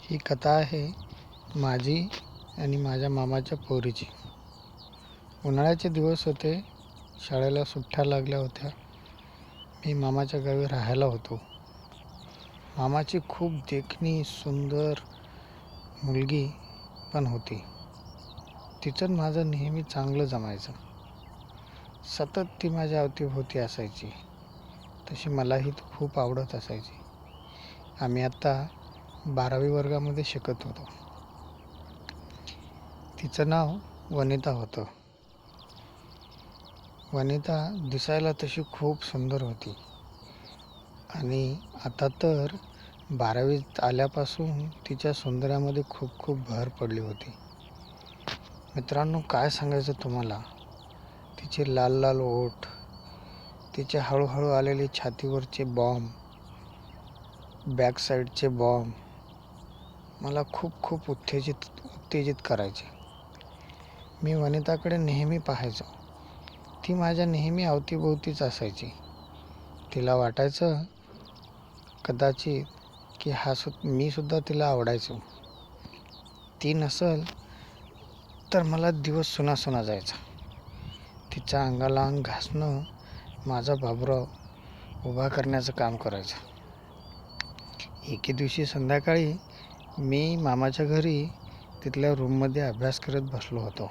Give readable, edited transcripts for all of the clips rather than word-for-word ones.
ही कथा आहे माझी आणि माझ्या मामाच्या पोरीची. उन्हाळ्याचे दिवस होते. शाळेला सुट्ट्या लागल्या होत्या. मी मामाच्या गावी राहायला होतो. मामाची खूप देखणी सुंदर मुलगी पण होती. तिचं माझं नेहमी चांगलं जमायचं. सतत ती माझ्या अवतीभोवती असायची. तशी मलाही ती खूप आवडत असायची. आम्ही आत्ता 12वी वर्गामध्ये शिकत होतो. तिचं नाव वनिता होतं. वनिता दिसायला तशी खूप सुंदर होती आणि आता तर 12वीत आल्यापासून तिच्या सौंदर्यामध्ये खूप खूप भर पडली होती. मित्रांनो, काय सांगायचं तुम्हाला. तिचे लाल लाल ओठ, तिचे हळूहळू आलेले छातीवरचे बॉम्ब, बॅक साईडचे बॉम्ब मला खूप खूप उत्तेजित करायचे. मी वनिताकडे नेहमी पाहायचो. ती माझ्या नेहमी अवतीभोवतीच असायची. तिला वाटायचं कदाचित की मी सुद्धा तिला आवडायचो. ती नसल तर मला दिवस सुना जायचा. तिच्या अंगाला अंग घासणं माझा बाबूराव उभा करण्याचं काम करायचं. एके दिवशी संध्याकाळी मी मामाच्या घरी तिथल्या रूममध्ये अभ्यास करत बसलो होतो.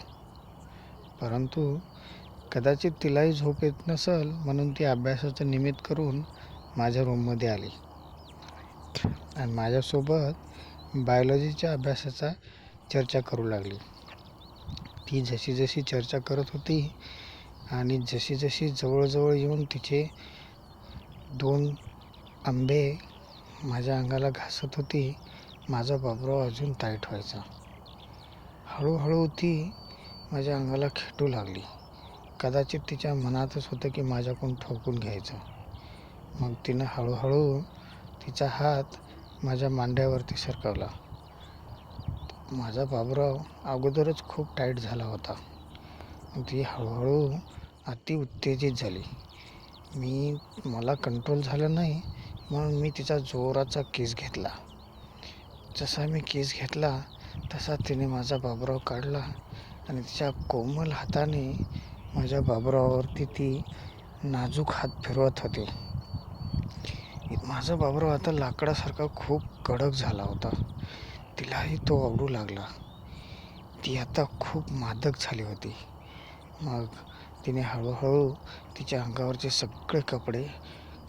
परंतु कदाचित तिलाही झोप येत नसल म्हणून ती अभ्यासाचं निमित्त करून माझ्या रूममध्ये आली आणि माझ्यासोबत बायोलॉजीच्या अभ्यासाचा चर्चा करू लागली. ती जशी जशी चर्चा करत होती आणि जशी जशी जवळजवळ येऊन तिचे 2 आंबे माझ्या अंगाला घासत होती, माझा बाबूराव अजून टाईट व्हायचा. हळूहळू ती माझ्या अंगाला खेटू लागली. कदाचित तिच्या मनातच होतं की माझ्याकडून ठोकून घ्यायचं. मग तिनं हळूहळू तिचा हात माझ्या मांड्यावरती सरकवला. माझा बाबूराव अगोदरच खूप टाईट झाला होता. ती हळूहळू अति उत्तेजित झाली. मला कंट्रोल झालं नाही म्हणून मी तिचा जोराचा किस घेतला. जसा मी किस घेतला तसा तिने माझा बाबूराव काढला आणि तिच्या कोमल हाताने माझ्या बाबूरावावरती ती नाजूक हात फिरवत होती. माझा बाबूराव आता लाकडासारखा खूप कडक झाला होता. तिलाही तो आवडू लागला. ती आता खूप मादक झाली होती. मग तिने हळूहळू तिच्या अंगावरचे सगळे कपडे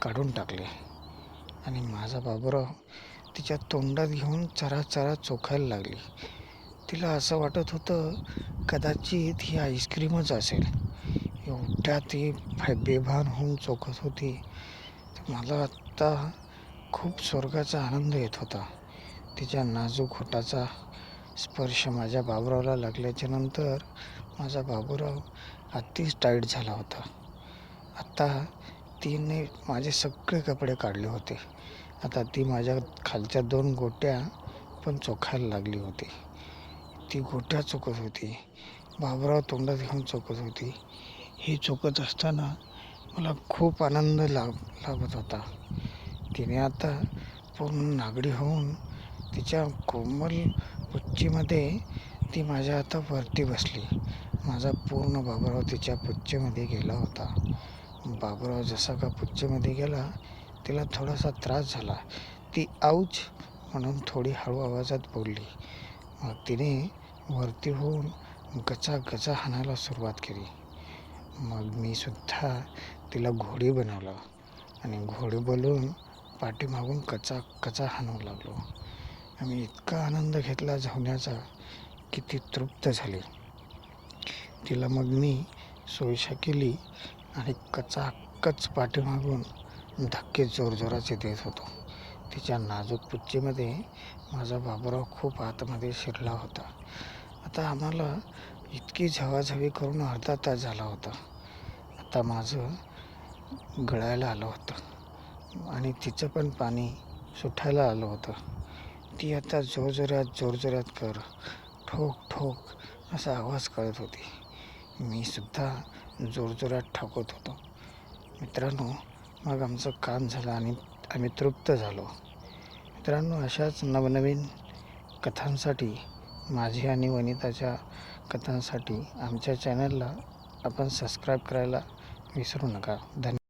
काढून टाकले आणि माझा बाबूराव तिच्या तोंडात घेऊन चरा चोखायला लागली. तिला असं वाटत होतं कदाचित ही आईस्क्रीमच असेल. एवढ्या ती बेभान होऊन चोखत होती. मला आत्ता खूप स्वर्गाचा आनंद येत होता. तिच्या नाजूक होठाचा स्पर्श माझ्या बाबूरावला लागल्याच्या नंतर माझा बाबूराव अतिच टाईट झाला होता. आता तिने माझे सगळे कपडे काढले होते. आता ती माझ्या खालच्या 2 गोट्या पण चोखायला लागली होती. ती गोट्या चोखत होती. बाबूराव तोंडात घेऊन चोखत होती. हे चोखत असताना मला खूप आनंद लागत होता. तिने आता पूर्ण नागडी होऊन तिच्या कोमल पुच्चीमध्ये ती माझ्या आता वरती बसली. माझा पूर्ण बाबूराव तिच्या पुच्चीमध्ये गेला होता. बाबूराव जसा का पुच्चीमध्ये गेला तिला थोडासा त्रास झाला. ती आऊच म्हणून थोडी हळू आवाजात बोलली. मग तिने वरती होऊन गचा हाणायला सुरुवात केली. मग मी सुद्धा तिला घोडी बनवलं आणि घोडी बोलून पाठीमागून कचा हाणू लागलो. आम्ही इतका आनंद घेतला धावण्याचा की ती तृप्त झाली. तिला मग मी सोयीशा केली आणि कच पाठीमागून धक्के जोरजोराचे देत होतो. तिच्या नाजूक पुच्चीमध्ये माझा बाबूराव खूप आतमध्ये शिरला होता. आता आम्हाला इतकी झवाझवी करून अर्धा तास झाला होता. आता माझं गळायला आलं होतं आणि तिचं पण पाणी सुटायला आलं होतं. ती आता जोरजोरात कर, ठोक असा आवाज करत होती. मी सुद्धा जोरजोरात ठोकत होतो. मित्रांनो, मग आमचं काम झालं आणि आम्ही तृप्त झालो. मित्रांनो, अशाच नवनवीन कथांसाठी, माझी आणि वनिताच्या कथांसाठी आमच्या चॅनलला आपण सबस्क्राईब करायला विसरू नका. धन्यवाद.